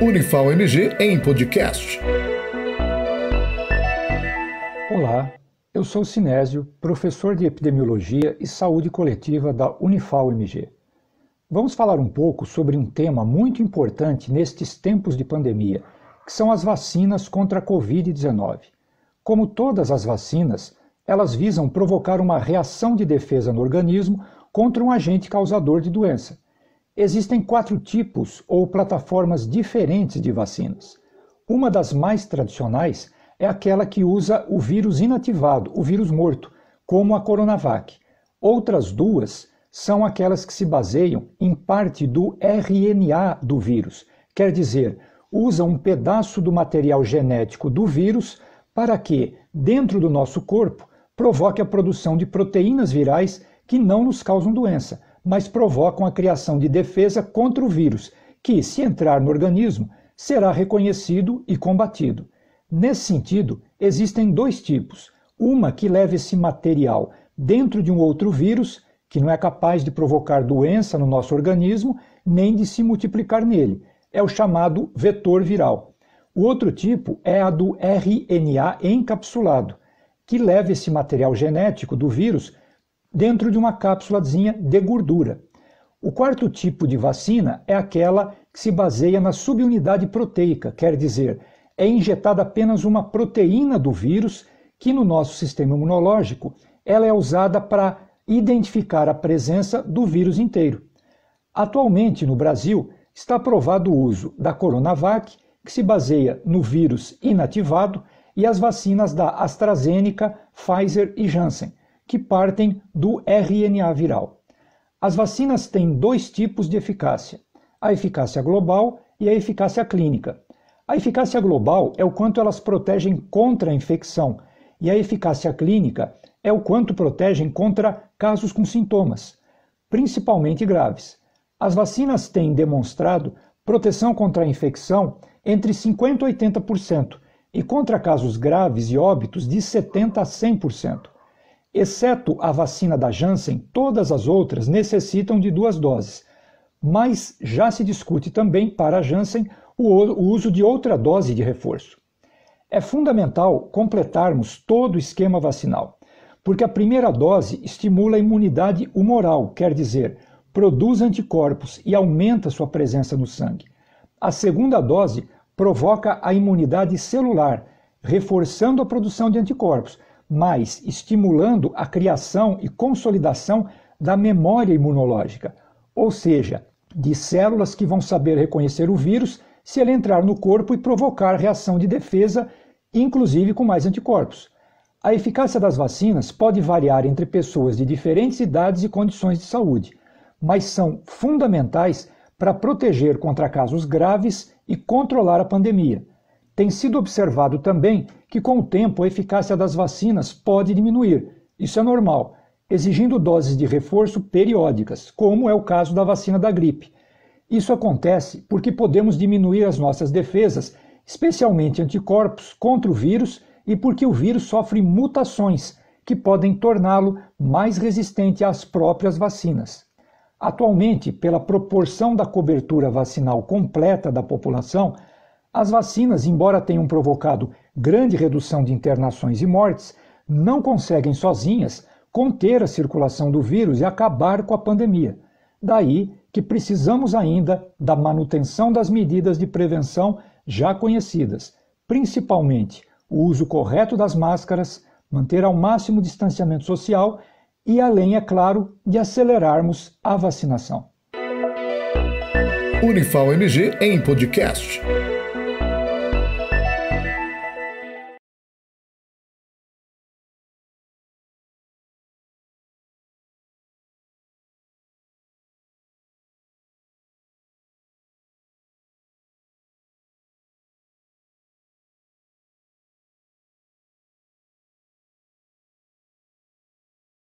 Unifal MG em podcast. Olá, eu sou Sinésio, professor de Epidemiologia e Saúde Coletiva da Unifal MG. Vamos falar um pouco sobre um tema muito importante nestes tempos de pandemia, que são as vacinas contra a Covid-19. Como todas as vacinas, elas visam provocar uma reação de defesa no organismo contra um agente causador de doença. Existem 4 tipos ou plataformas diferentes de vacinas. Uma das mais tradicionais é aquela que usa o vírus inativado, o vírus morto, como a Coronavac. Outras 2 são aquelas que se baseiam em parte do RNA do vírus, quer dizer, usam um pedaço do material genético do vírus para que, dentro do nosso corpo, provoque a produção de proteínas virais que não nos causam doença, mas provocam a criação de defesa contra o vírus, que, se entrar no organismo, será reconhecido e combatido. Nesse sentido, existem 2 tipos. Uma que leva esse material dentro de um outro vírus, que não é capaz de provocar doença no nosso organismo, nem de se multiplicar nele. É o chamado vetor viral. O outro tipo é a do RNA encapsulado, que leva esse material genético do vírus dentro de uma cápsulazinha de gordura. O 4º tipo de vacina é aquela que se baseia na subunidade proteica, quer dizer, é injetada apenas uma proteína do vírus que no nosso sistema imunológico ela é usada para identificar a presença do vírus inteiro. Atualmente no Brasil está aprovado o uso da Coronavac, que se baseia no vírus inativado, e as vacinas da AstraZeneca, Pfizer e Janssen, que partem do RNA viral. As vacinas têm 2 tipos de eficácia, a eficácia global e a eficácia clínica. A eficácia global é o quanto elas protegem contra a infecção, e a eficácia clínica é o quanto protegem contra casos com sintomas, principalmente graves. As vacinas têm demonstrado proteção contra a infecção entre 50% e 80%, e contra casos graves e óbitos de 70% a 100%. Exceto a vacina da Janssen, todas as outras necessitam de 2 doses. Mas já se discute também para a Janssen o uso de outra dose de reforço. É fundamental completarmos todo o esquema vacinal, porque a primeira dose estimula a imunidade humoral, quer dizer, produz anticorpos e aumenta sua presença no sangue. A segunda dose provoca a imunidade celular, reforçando a produção de anticorpos, mas estimulando a criação e consolidação da memória imunológica, ou seja, de células que vão saber reconhecer o vírus se ele entrar no corpo e provocar reação de defesa, inclusive com mais anticorpos. A eficácia das vacinas pode variar entre pessoas de diferentes idades e condições de saúde, mas são fundamentais para proteger contra casos graves e controlar a pandemia. Tem sido observado também que, com o tempo, a eficácia das vacinas pode diminuir. Isso é normal, exigindo doses de reforço periódicas, como é o caso da vacina da gripe. Isso acontece porque podemos diminuir as nossas defesas, especialmente anticorpos, contra o vírus e porque o vírus sofre mutações que podem torná-lo mais resistente às próprias vacinas. Atualmente, pela proporção da cobertura vacinal completa da população, as vacinas, embora tenham provocado grande redução de internações e mortes, não conseguem sozinhas conter a circulação do vírus e acabar com a pandemia. Daí que precisamos ainda da manutenção das medidas de prevenção já conhecidas, principalmente o uso correto das máscaras, manter ao máximo o distanciamento social e, além, é claro, de acelerarmos a vacinação. Unifal MG em podcast.